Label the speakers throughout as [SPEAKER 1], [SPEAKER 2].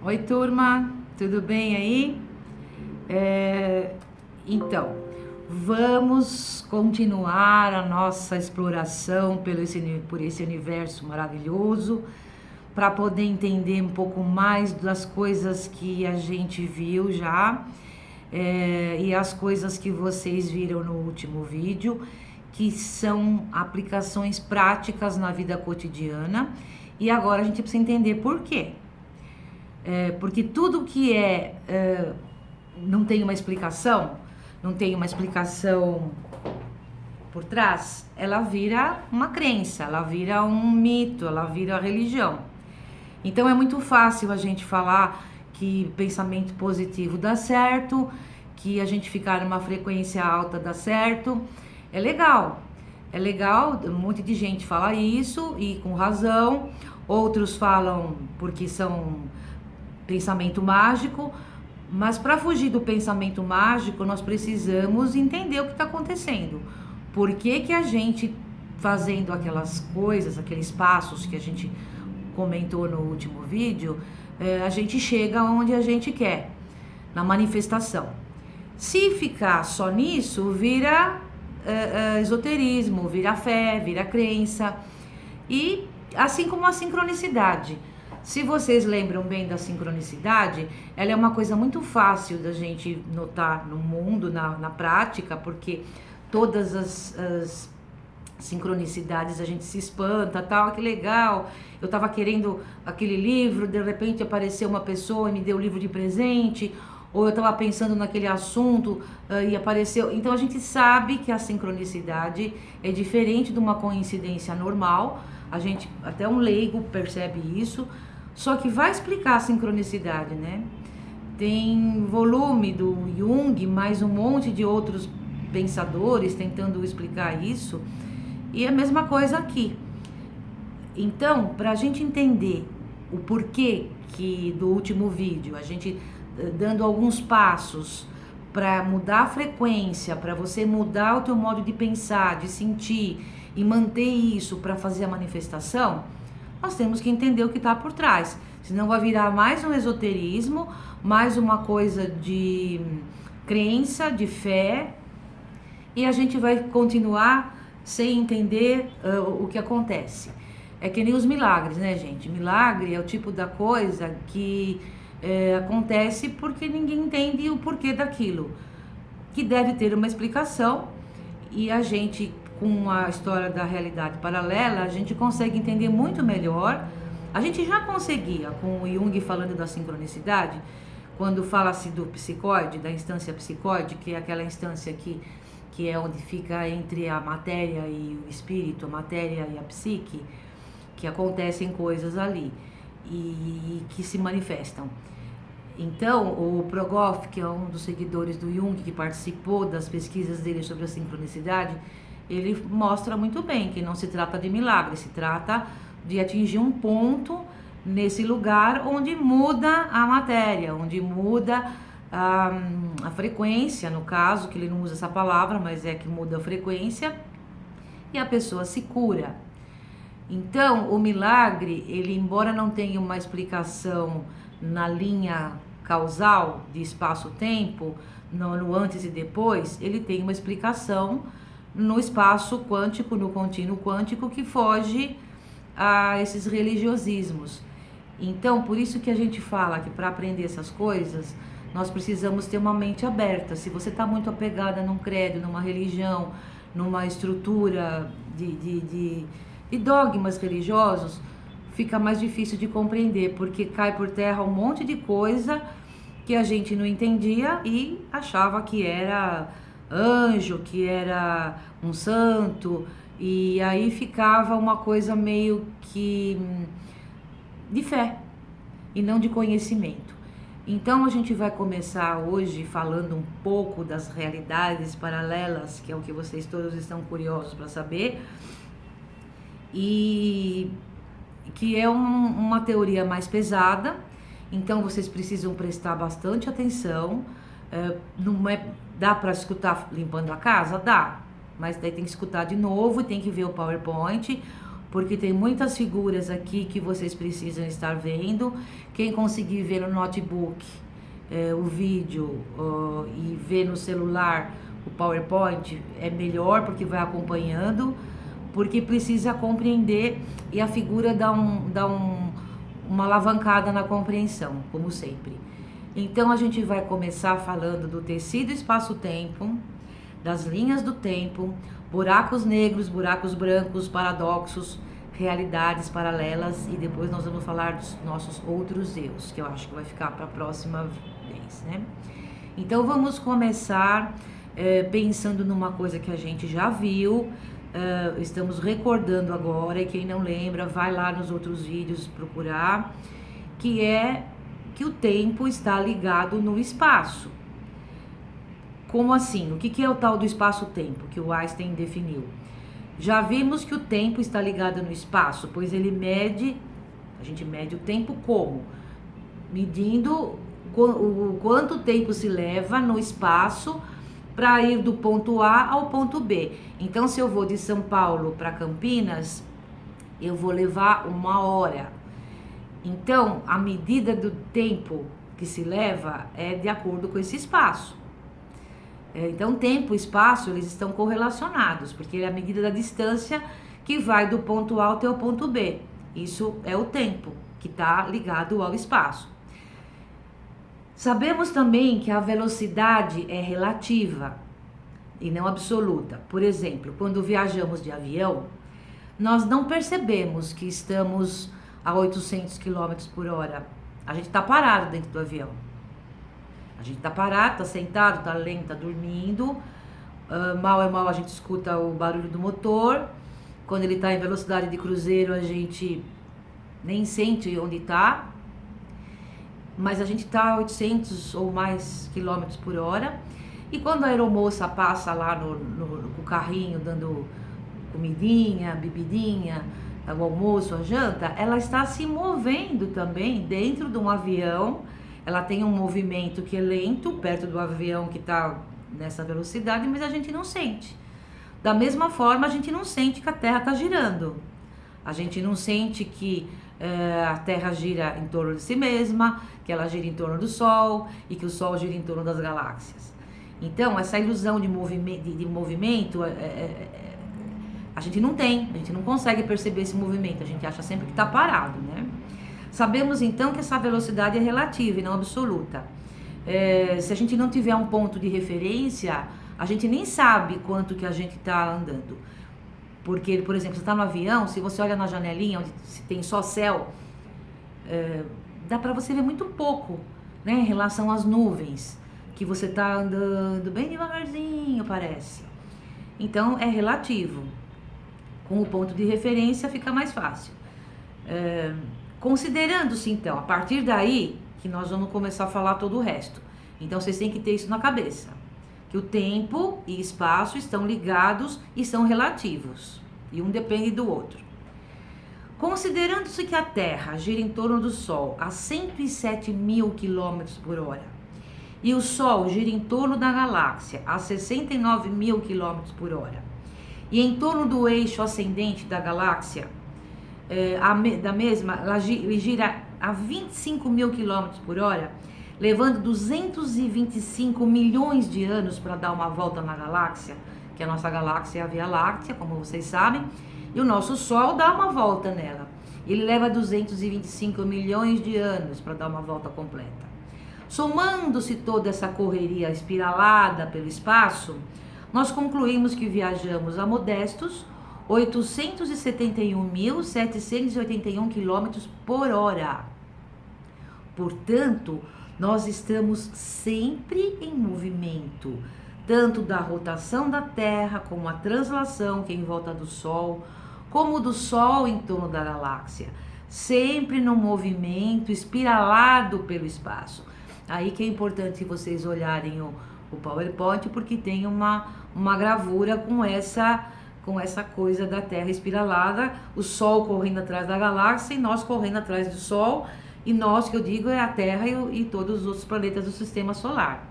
[SPEAKER 1] Oi, turma, tudo bem aí? Então, vamos continuar a nossa exploração por esse universo maravilhoso para poder entender um pouco mais das coisas que a gente viu já e as coisas que vocês viram no último vídeo, que são aplicações práticas na vida cotidiana. E agora a gente precisa entender por quê. Porque tudo que não tem uma explicação, não tem uma explicação por trás, ela vira uma crença, ela vira um mito, ela vira religião. Então é muito fácil a gente falar que pensamento positivo dá certo, que a gente ficar numa frequência alta dá certo. É legal, um monte de gente fala isso e com razão, outros falam porque são pensamento mágico, mas para fugir do pensamento mágico, nós precisamos entender o que está acontecendo. Por que que a gente, fazendo aquelas coisas, aqueles passos que a gente comentou no último vídeo, a gente chega onde a gente quer, na manifestação. Se ficar só nisso, vira esoterismo, vira fé, vira crença. E assim como a sincronicidade. Se vocês lembram bem da sincronicidade, ela é uma coisa muito fácil da gente notar no mundo, na prática, porque todas as sincronicidades a gente se espanta, tal, que legal. Eu tava querendo aquele livro, de repente apareceu uma pessoa e me deu o livro de presente, ou eu tava pensando naquele assunto e apareceu. Então a gente sabe que a sincronicidade é diferente de uma coincidência normal. A gente, até um leigo percebe isso, só que vai explicar a sincronicidade, né? Tem volume do Jung, mais um monte de outros pensadores tentando explicar isso, e a mesma coisa aqui. Então, para a gente entender o porquê que do último vídeo, a gente dando alguns passos para mudar a frequência, para você mudar o teu modo de pensar, de sentir e manter isso para fazer a manifestação, nós temos que entender o que está por trás. Senão vai virar mais um esoterismo, mais uma coisa de crença, de fé, e a gente vai continuar sem entender o que acontece. É que nem os milagres, né, gente? Milagre é o tipo da coisa que acontece porque ninguém entende o porquê daquilo, que deve ter uma explicação, e a gente, com a história da realidade paralela, a gente consegue entender muito melhor. A gente já conseguia com o Jung falando da sincronicidade, quando fala-se do psicóide, da instância psicóide, que é aquela instância que é onde fica entre a matéria e o espírito, a matéria e a psique, que acontecem coisas ali e que se manifestam. Então, o Progoff, que é um dos seguidores do Jung, que participou das pesquisas dele sobre a sincronicidade, ele mostra muito bem que não se trata de milagre, se trata de atingir um ponto nesse lugar onde muda a matéria, onde muda a frequência, no caso, que ele não usa essa palavra, mas é que muda a frequência, e a pessoa se cura. Então, o milagre, ele, embora não tenha uma explicação na linha causal de espaço-tempo, no antes e depois, ele tem uma explicação no espaço quântico, no contínuo quântico, que foge a esses religiosismos. Então, por isso que a gente fala que para aprender essas coisas, nós precisamos ter uma mente aberta. Se você está muito apegada num credo, numa religião, numa estrutura de dogmas religiosos, fica mais difícil de compreender, porque cai por terra um monte de coisa que a gente não entendia e achava que era anjo, que era um santo, e aí ficava uma coisa meio que de fé e não de conhecimento. Então a gente vai começar hoje falando um pouco das realidades paralelas, que é o que vocês todos estão curiosos para saber, e que é uma teoria mais pesada, então vocês precisam prestar bastante atenção. Não é, dá para escutar limpando a casa? Dá, mas daí tem que escutar de novo e tem que ver o PowerPoint, porque tem muitas figuras aqui que vocês precisam estar vendo. Quem conseguir ver no notebook o vídeo e ver no celular o PowerPoint é melhor, porque vai acompanhando, porque precisa compreender, e a figura dá uma alavancada na compreensão, como sempre. Então a gente vai começar falando do tecido espaço-tempo, das linhas do tempo, buracos negros, buracos brancos, paradoxos, realidades paralelas, e depois nós vamos falar dos nossos outros eus, que eu acho que vai ficar para a próxima vez, né? Então vamos começar pensando numa coisa que a gente já viu, estamos recordando agora, e quem não lembra, vai lá nos outros vídeos procurar, que é que o tempo está ligado no espaço. Como assim? O que é o tal do espaço-tempo que o Einstein definiu? Já vimos que o tempo está ligado no espaço, pois ele mede, a gente mede o tempo como? Medindo o quanto tempo se leva no espaço para ir do ponto A ao ponto B. Então, se eu vou de São Paulo para Campinas, eu vou levar 1 hora. Então, a medida do tempo que se leva é de acordo com esse espaço. Então, tempo e espaço, eles estão correlacionados, porque é a medida da distância que vai do ponto A até o ponto B. Isso é o tempo, que está ligado ao espaço. Sabemos também que a velocidade é relativa e não absoluta. Por exemplo, quando viajamos de avião, nós não percebemos que estamos a 800 km por hora. A gente está parado dentro do avião. A gente tá parado, tá sentado, tá lento, tá dormindo. Mal é mal a gente escuta o barulho do motor. Quando ele tá em velocidade de cruzeiro, a gente nem sente onde tá. Mas a gente tá a 800 ou mais quilômetros por hora. E quando a aeromoça passa lá com o carrinho, dando comidinha, bebidinha, o almoço, a janta, ela está se movendo também dentro de um avião. Ela tem um movimento que é lento, perto do avião que está nessa velocidade, mas a gente não sente. Da mesma forma, a gente não sente que a Terra está girando. A gente não sente que a Terra gira em torno de si mesma, que ela gira em torno do Sol e que o Sol gira em torno das galáxias. Então, essa ilusão de movimento a gente não tem, a gente não consegue perceber esse movimento, a gente acha sempre que está parado, né? Sabemos então que essa velocidade é relativa e não absoluta. Se a gente não tiver um ponto de referência, a gente nem sabe quanto que a gente está andando. Porque, por exemplo, você está no avião, se você olha na janelinha onde tem só céu, dá para você ver muito pouco, né, em relação às nuvens, que você está andando bem devagarzinho, parece. Então, é relativo. Com o ponto de referência fica mais fácil. Considerando-se, então, a partir daí, que nós vamos começar a falar todo o resto. Então, vocês têm que ter isso na cabeça. Que o tempo e espaço estão ligados e são relativos. E um depende do outro. Considerando-se que a Terra gira em torno do Sol a 107 mil km por hora e o Sol gira em torno da galáxia a 69 mil km por hora e em torno do eixo ascendente da galáxia, ele gira a 25 mil km por hora, levando 225 milhões de anos para dar uma volta na galáxia, que a nossa galáxia é a Via Láctea, como vocês sabem, e o nosso Sol dá uma volta nela. Ele leva 225 milhões de anos para dar uma volta completa. Somando-se toda essa correria espiralada pelo espaço, nós concluímos que viajamos a modestos 871.781 km por hora. Portanto, nós estamos sempre em movimento, tanto da rotação da Terra, como a translação que é em volta do Sol, como do Sol em torno da galáxia, sempre no movimento espiralado pelo espaço. Aí que é importante vocês olharem o PowerPoint, porque tem uma gravura com essa coisa da Terra espiralada, o Sol correndo atrás da galáxia e nós correndo atrás do Sol, e nós, que eu digo, é a Terra e todos os outros planetas do Sistema Solar.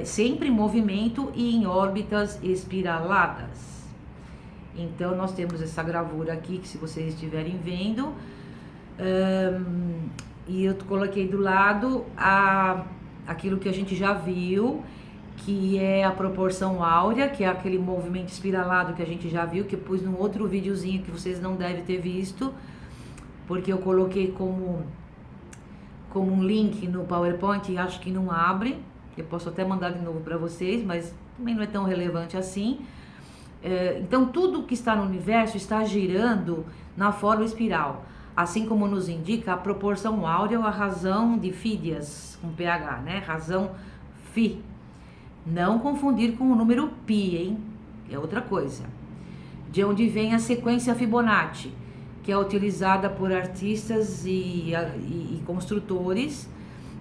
[SPEAKER 1] Sempre em movimento e em órbitas espiraladas. Então, nós temos essa gravura aqui, que se vocês estiverem vendo, e eu coloquei do lado aquilo que a gente já viu, que é a proporção áurea, que é aquele movimento espiralado que a gente já viu, que eu pus num outro videozinho que vocês não devem ter visto, porque eu coloquei como um link no PowerPoint e acho que não abre. Eu posso até mandar de novo para vocês, mas também não é tão relevante assim. Então, tudo que está no universo está girando na forma espiral, assim como nos indica a proporção áurea ou a razão de Fídias, com PH, né? Razão Φ. Não confundir com o número π, hein? É outra coisa. De onde vem a sequência Fibonacci, que é utilizada por artistas e construtores,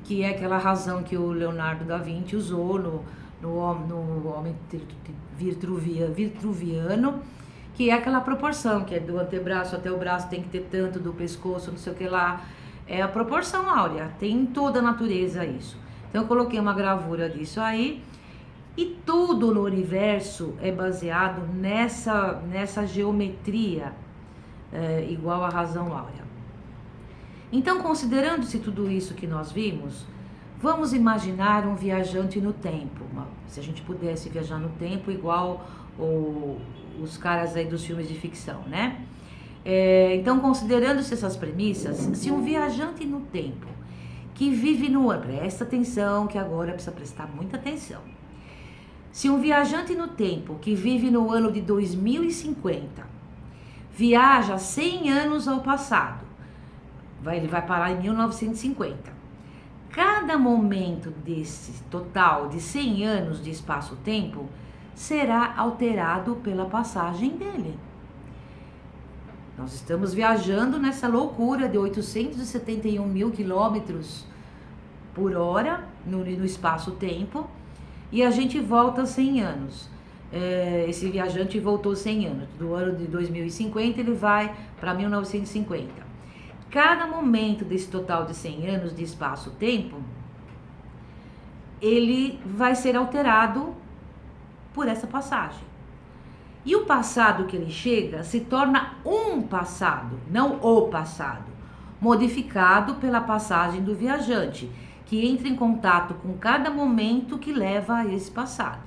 [SPEAKER 1] que é aquela razão que o Leonardo da Vinci usou no homem vitruviano, que é aquela proporção, que é do antebraço até o braço tem que ter tanto, do pescoço, não sei o que lá. É a proporção áurea, tem em toda a natureza isso. Então eu coloquei uma gravura disso aí, e tudo no universo é baseado nessa geometria igual à razão áurea. Então, considerando-se tudo isso que nós vimos, vamos imaginar um viajante no tempo. Se a gente pudesse viajar no tempo igual os caras aí dos filmes de ficção, né? Então, considerando-se essas premissas, se um viajante no tempo que vive no ano, presta atenção que agora precisa prestar muita atenção. Se um viajante no tempo que vive no ano de 2050 viaja 100 anos ao passado, ele vai parar em 1950. Cada momento desse total de 100 anos de espaço-tempo será alterado pela passagem dele. Nós estamos viajando nessa loucura de 871 mil quilômetros por hora no espaço-tempo, e a gente volta 100 anos. Esse viajante voltou 100 anos. Do ano de 2050 ele vai para 1950. Cada momento desse total de 100 anos de espaço-tempo, ele vai ser alterado por essa passagem. E o passado que ele chega se torna um passado, não o passado, modificado pela passagem do viajante, que entra em contato com cada momento que leva a esse passado.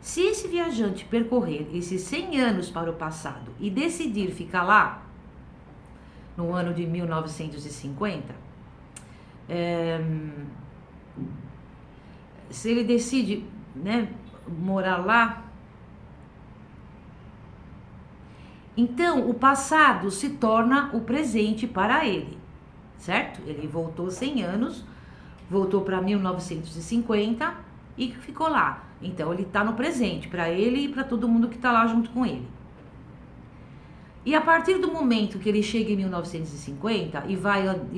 [SPEAKER 1] Se esse viajante percorrer esses 100 anos para o passado e decidir ficar lá, no ano de 1950, se ele decide, né, morar lá, então o passado se torna o presente para ele, certo? Ele voltou 100 anos, voltou para 1950 e ficou lá. Então ele está no presente para ele e para todo mundo que está lá junto com ele. E a partir do momento que ele chega em 1950 e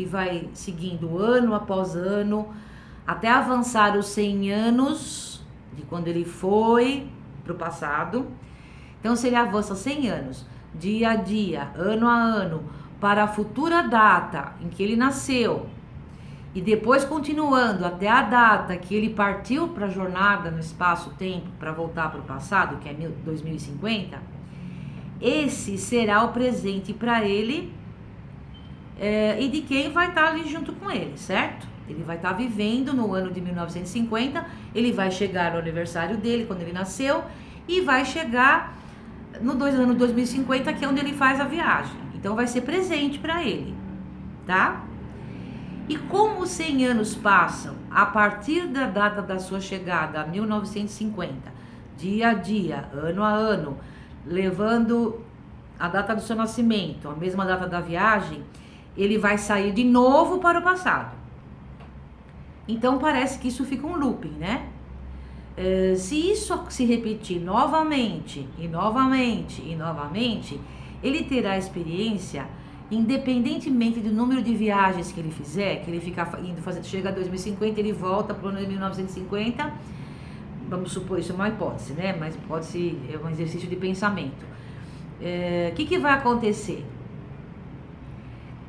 [SPEAKER 1] vai seguindo ano após ano, até avançar os 100 anos de quando ele foi para o passado. Então, se ele avança 100 anos, dia a dia, ano a ano, para a futura data em que ele nasceu, e depois continuando até a data que ele partiu para a jornada no espaço-tempo para voltar para o passado, que é 2050, esse será o presente para ele e de quem vai estar ali junto com ele, certo? Ele vai estar vivendo no ano de 1950, ele vai chegar no aniversário dele, quando ele nasceu, e vai chegar no ano 2050, que é onde ele faz a viagem. Então vai ser presente para ele, tá? E como os 100 anos passam a partir da data da sua chegada, a 1950, dia a dia, ano a ano, levando a data do seu nascimento, a mesma data da viagem, ele vai sair de novo para o passado. Então parece que isso fica um looping, né? Se isso se repetir novamente, e novamente, e novamente, ele terá a experiência, independentemente do número de viagens que ele fizer, que ele fica indo fazer, chega a 2050, ele volta para o ano de 1950, vamos supor, isso é uma hipótese, né? Mas hipótese é um exercício de pensamento. O que vai acontecer?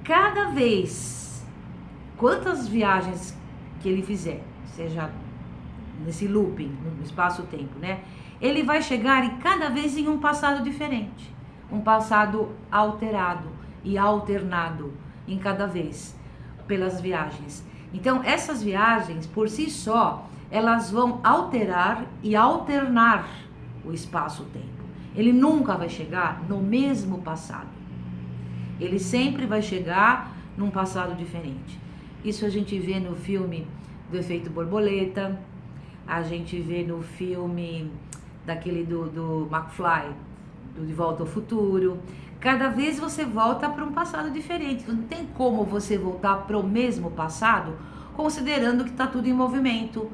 [SPEAKER 1] Cada vez, quantas viagens que ele fizer, seja nesse looping, no espaço-tempo, né? ele vai chegar e cada vez em um passado diferente, um passado alterado e alternado em cada vez pelas viagens. Então, essas viagens, por si só, elas vão alterar e alternar o espaço-tempo. Ele nunca vai chegar no mesmo passado. Ele sempre vai chegar num passado diferente. Isso a gente vê no filme do Efeito Borboleta, a gente vê no filme daquele do McFly, do De Volta ao Futuro. Cada vez você volta para um passado diferente. Não tem como você voltar para o mesmo passado, considerando que está tudo em movimento.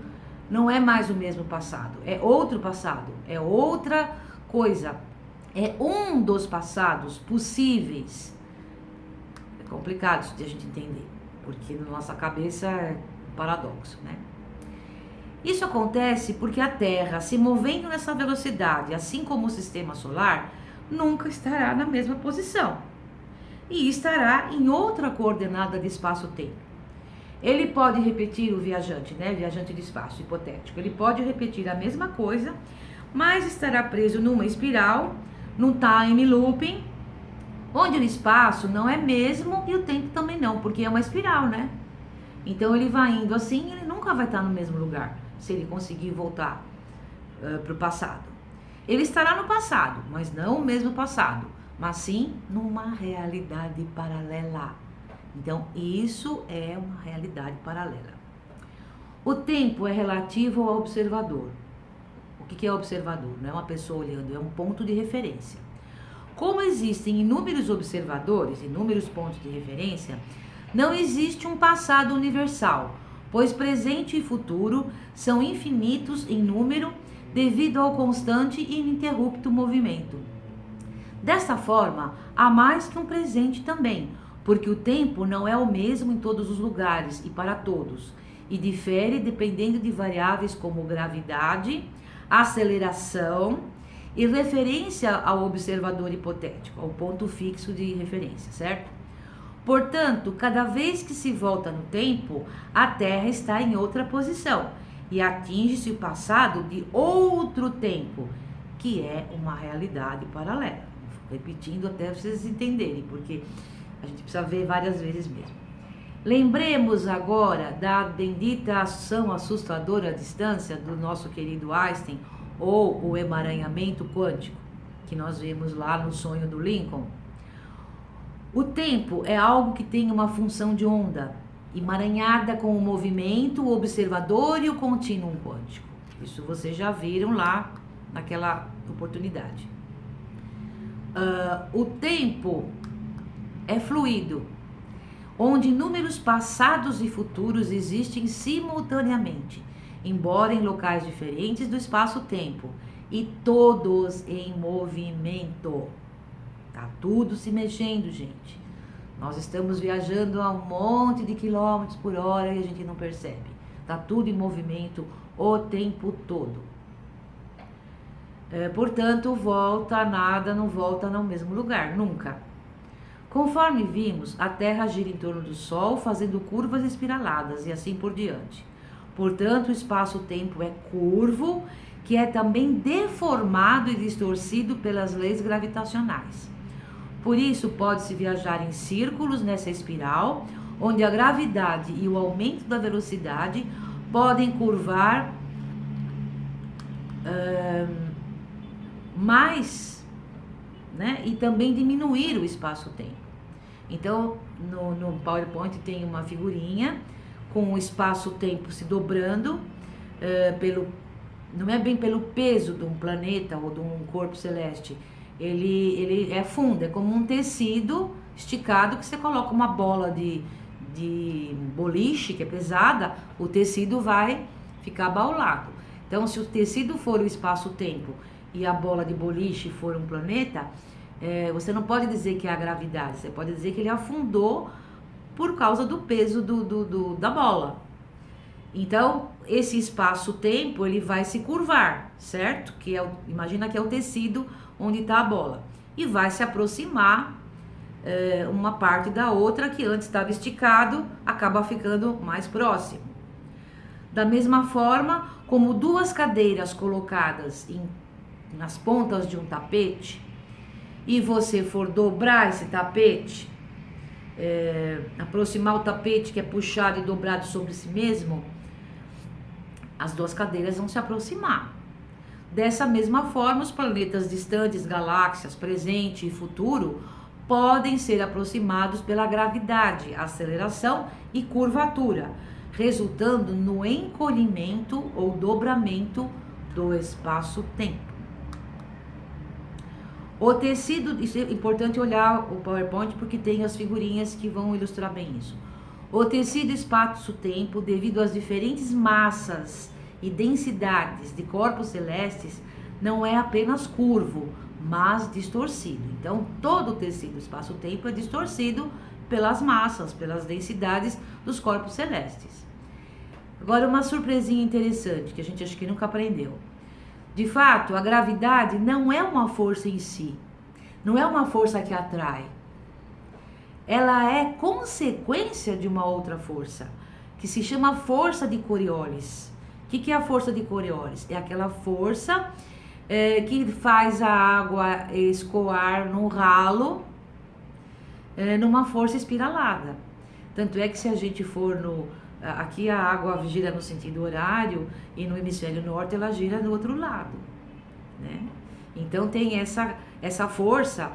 [SPEAKER 1] Não é mais o mesmo passado, é outro passado, é outra coisa. É um dos passados possíveis. É complicado isso de a gente entender, porque na nossa cabeça é um paradoxo, né? Isso acontece porque a Terra, se movendo nessa velocidade, assim como o Sistema Solar, nunca estará na mesma posição e estará em outra coordenada de espaço-tempo. Ele pode repetir o viajante, né? Viajante de espaço, hipotético. Ele pode repetir a mesma coisa, mas estará preso numa espiral, num time looping, onde o espaço não é mesmo e o tempo também não, porque é uma espiral, né? Então ele vai indo assim, ele nunca vai estar no mesmo lugar, se ele conseguir voltar para o passado. Ele estará no passado, mas não o mesmo passado, mas sim numa realidade paralela. Então, isso é uma realidade paralela. O tempo é relativo ao observador. O que é observador? Não é uma pessoa olhando, é um ponto de referência. Como existem inúmeros observadores, inúmeros pontos de referência, não existe um passado universal, pois presente e futuro são infinitos em número devido ao constante e ininterrupto movimento. Desta forma, há mais que um presente também, porque o tempo não é o mesmo em todos os lugares e para todos, e difere dependendo de variáveis como gravidade, aceleração e referência ao observador hipotético, ao ponto fixo de referência, certo? Portanto, cada vez que se volta no tempo, a Terra está em outra posição e atinge-se o passado de outro tempo, que é uma realidade paralela. Repetindo até vocês entenderem, porque a gente precisa ver várias vezes mesmo. Lembremos agora da bendita ação assustadora à distância do nosso querido Einstein, ou o emaranhamento quântico, que nós vemos lá no sonho do Lincoln. O tempo é algo que tem uma função de onda, emaranhada com o movimento, o observador e o contínuo quântico. Isso vocês já viram lá naquela oportunidade. O tempo é fluido, onde números passados e futuros existem simultaneamente, embora em locais diferentes do espaço-tempo, e todos em movimento. Tá tudo se mexendo, gente. Nós estamos viajando a um monte de quilômetros por hora e a gente não percebe. Tá tudo em movimento o tempo todo. Portanto, volta nada, não volta no mesmo lugar, nunca. Conforme vimos, a Terra gira em torno do Sol, fazendo curvas espiraladas e assim por diante. Portanto, o espaço-tempo é curvo, que é também deformado e distorcido pelas leis gravitacionais. Por isso, pode-se viajar em círculos nessa espiral, onde a gravidade e o aumento da velocidade podem curvar mais, né, e também diminuir o espaço-tempo. Então, no PowerPoint tem uma figurinha com o espaço-tempo se dobrando, não é bem pelo peso de um planeta ou de um corpo celeste, ele é fundo, é como um tecido esticado que você coloca uma bola de boliche, que é pesada, o tecido vai ficar abaulado. Então, se o tecido for o espaço-tempo e a bola de boliche for um planeta, você não pode dizer que é a gravidade, você pode dizer que ele afundou por causa do peso da bola. Então, esse espaço-tempo, ele vai se curvar, certo? Imagina que é o tecido onde está a bola. E vai se aproximar uma parte da outra, que antes estava esticado, acaba ficando mais próximo. Da mesma forma, como duas cadeiras colocadas em nas pontas de um tapete e você for dobrar esse tapete, aproximar o tapete que é puxado e dobrado sobre si mesmo, as duas cadeiras vão se aproximar. Dessa mesma forma, os planetas distantes, galáxias, presente e futuro, podem ser aproximados pela gravidade, aceleração e curvatura, resultando no encolhimento ou dobramento do espaço-tempo. O tecido, isso é importante olhar o PowerPoint porque tem as figurinhas que vão ilustrar bem isso. O tecido espaço-tempo, devido às diferentes massas e densidades de corpos celestes, não é apenas curvo, mas distorcido. Então, todo o tecido espaço-tempo é distorcido pelas massas, pelas densidades dos corpos celestes. Agora, uma surpresinha interessante, que a gente acho que nunca aprendeu. De fato, a gravidade não é uma força em si, não é uma força que atrai. Ela é consequência de uma outra força, que se chama força de Coriolis. O que é a força de Coriolis? É aquela força que faz a água escoar no ralo, numa força espiralada. Tanto é que se a gente for aqui a água gira no sentido horário e no hemisfério norte ela gira no outro lado, né? Então tem essa força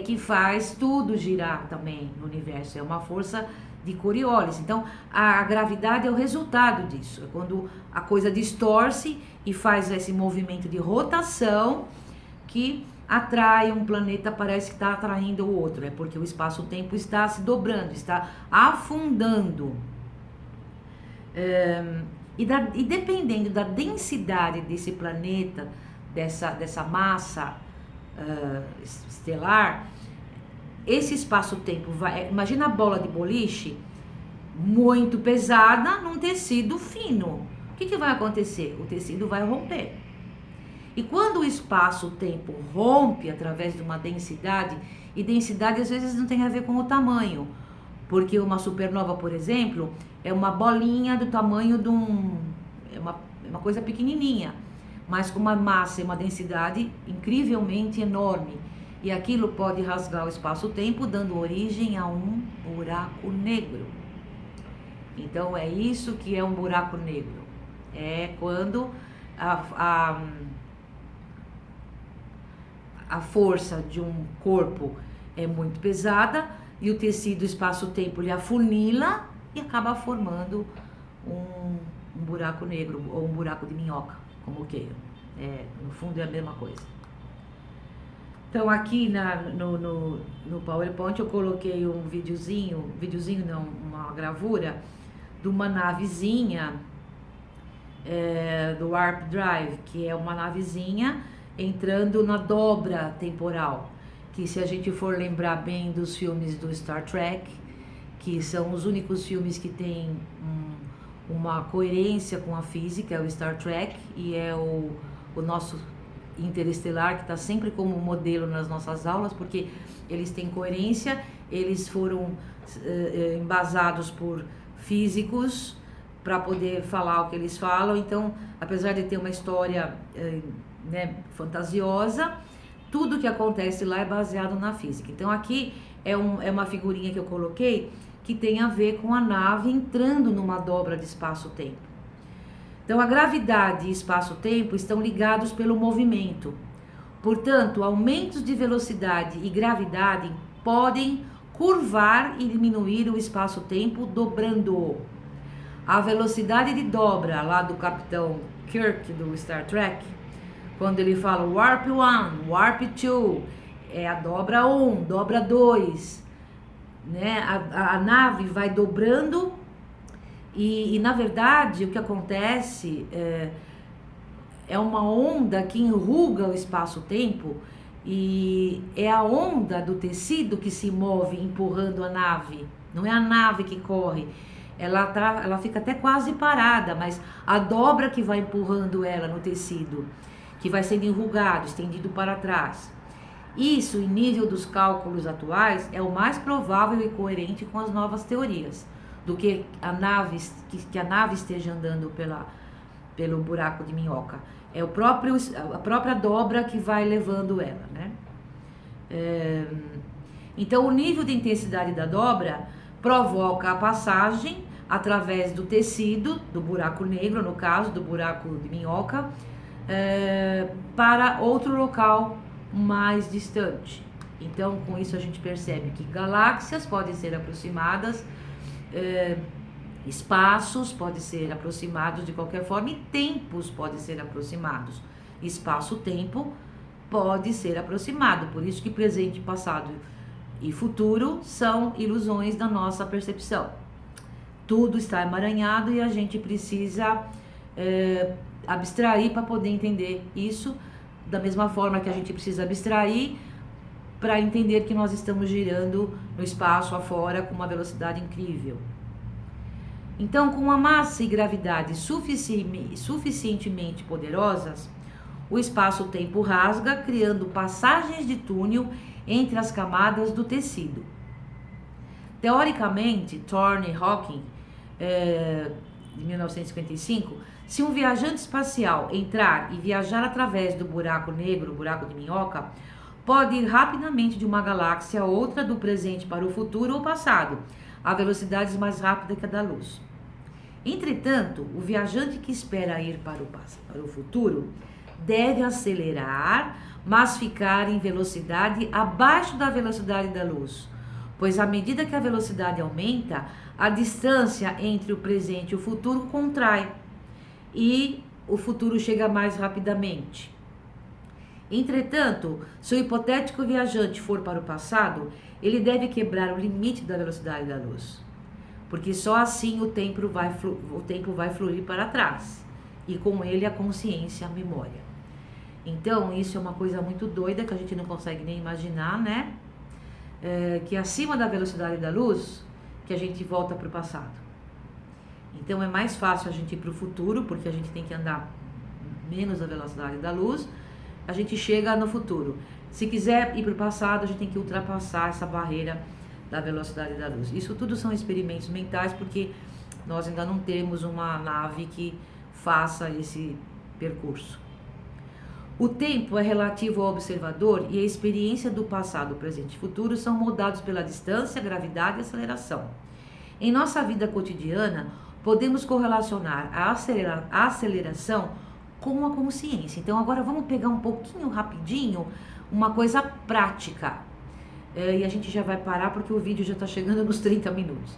[SPEAKER 1] que faz tudo girar também no universo. É uma força de Coriolis. Então, a gravidade é o resultado disso. É quando a coisa distorce e faz esse movimento de rotação que atrai um planeta, parece que está atraindo o outro. É porque o espaço-tempo está se dobrando, está afundando. E dependendo da densidade desse planeta, dessa massa estelar, esse espaço-tempo vai... Imagina a bola de boliche muito pesada num tecido fino. O que vai acontecer? O tecido vai romper. E quando o espaço-tempo rompe através de uma densidade, e densidade às vezes não tem a ver com o tamanho, porque uma supernova, por exemplo, é uma bolinha do tamanho de é uma coisa pequenininha, mas com uma massa e uma densidade incrivelmente enorme. E aquilo pode rasgar o espaço-tempo, dando origem a um buraco negro. Então, é isso que é um buraco negro. É quando a força de um corpo é muito pesada e o tecido espaço-tempo lhe afunila e acaba formando um buraco negro ou um buraco de minhoca, como queiram. No fundo é a mesma coisa. Então aqui no PowerPoint eu coloquei um videozinho não, uma gravura de uma navezinha do Warp Drive, que é uma navezinha entrando na dobra temporal, que se a gente for lembrar bem dos filmes do Star Trek, que são os únicos filmes que têm uma coerência com a física, é o Star Trek e é o nosso Interestelar, que está sempre como modelo nas nossas aulas, porque eles têm coerência, eles foram embasados por físicos para poder falar o que eles falam. Então, apesar de ter uma história fantasiosa, tudo que acontece lá é baseado na física. Então aqui é uma figurinha que eu coloquei que tem a ver com a nave entrando numa dobra de espaço-tempo. Então, a gravidade e espaço-tempo estão ligados pelo movimento. Portanto, aumentos de velocidade e gravidade podem curvar e diminuir o espaço-tempo, dobrando-o. A velocidade de dobra lá do Capitão Kirk do Star Trek, quando ele fala Warp 1, Warp 2, é a dobra 1, dobra 2, né? A nave vai dobrando. E na verdade o que acontece é uma onda que enruga o espaço-tempo e é a onda do tecido que se move empurrando a nave, não é a nave que corre, ela fica até quase parada, mas a dobra que vai empurrando ela no tecido, que vai sendo enrugado, estendido para trás. Isso, em nível dos cálculos atuais, é o mais provável e coerente com as novas teorias, do que a nave esteja andando pelo buraco de minhoca. É a própria dobra que vai levando ela, né? Então, o nível de intensidade da dobra provoca a passagem através do tecido, do buraco negro, no caso, do buraco de minhoca, para outro local mais distante. Então, com isso a gente percebe que galáxias podem ser aproximadas, espaços podem ser aproximados de qualquer forma e tempos podem ser aproximados. Espaço-tempo pode ser aproximado, por isso que presente, passado e futuro são ilusões da nossa percepção. Tudo está emaranhado e a gente precisa abstrair para poder entender isso, da mesma forma que a gente precisa abstrair para entender que nós estamos girando no espaço afora com uma velocidade incrível. Então, com uma massa e gravidade suficientemente poderosas, o espaço-tempo rasga, criando passagens de túnel entre as camadas do tecido. Teoricamente, Thorne e Hawking, de 1955, se um viajante espacial entrar e viajar através do buraco negro, buraco de minhoca, pode ir rapidamente de uma galáxia a outra, do presente para o futuro ou passado, a velocidades mais rápidas que a da luz. Entretanto, o viajante que espera ir para o futuro deve acelerar, mas ficar em velocidade abaixo da velocidade da luz, pois à medida que a velocidade aumenta, a distância entre o presente e o futuro contrai e o futuro chega mais rapidamente. Entretanto, se o hipotético viajante for para o passado, ele deve quebrar o limite da velocidade da luz, porque só assim o tempo vai fluir para trás, e com ele a consciência, a memória. Então, isso é uma coisa muito doida que a gente não consegue nem imaginar, né? Que acima da velocidade da luz, que a gente volta para o passado. Então, é mais fácil a gente ir para o futuro, porque a gente tem que andar menos da velocidade da luz, a gente chega no futuro. Se quiser ir para o passado, a gente tem que ultrapassar essa barreira da velocidade da luz. Isso tudo são experimentos mentais, porque nós ainda não temos uma nave que faça esse percurso. O tempo é relativo ao observador e a experiência do passado, presente e futuro são moldados pela distância, gravidade e aceleração. Em nossa vida cotidiana, podemos correlacionar a aceleração com a consciência. Então, agora vamos pegar um pouquinho rapidinho uma coisa prática. E a gente já vai parar porque o vídeo já está chegando nos 30 minutos.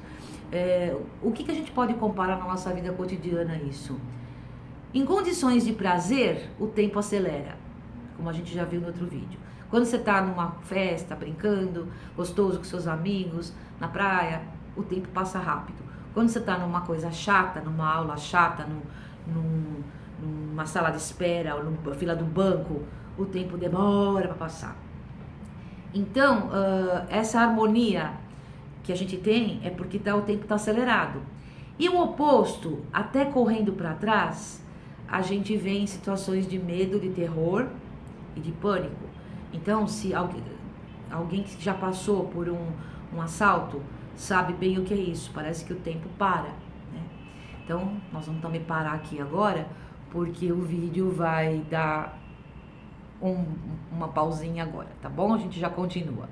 [SPEAKER 1] O que a gente pode comparar na nossa vida cotidiana a isso? Em condições de prazer, o tempo acelera, como a gente já viu no outro vídeo. Quando você está numa festa, brincando, gostoso com seus amigos, na praia, o tempo passa rápido. Quando você está numa coisa chata, numa aula chata, numa sala de espera ou numa fila do banco, o tempo demora para passar. Então, essa harmonia que a gente tem é porque o tempo está acelerado. E o oposto, até correndo para trás, a gente vê em situações de medo, de terror e de pânico. Então, se alguém que já passou por um assalto sabe bem o que é isso, parece que o tempo para, né? Então, nós vamos também parar aqui agora, porque o vídeo vai dar uma pausinha agora, tá bom? A gente já continua.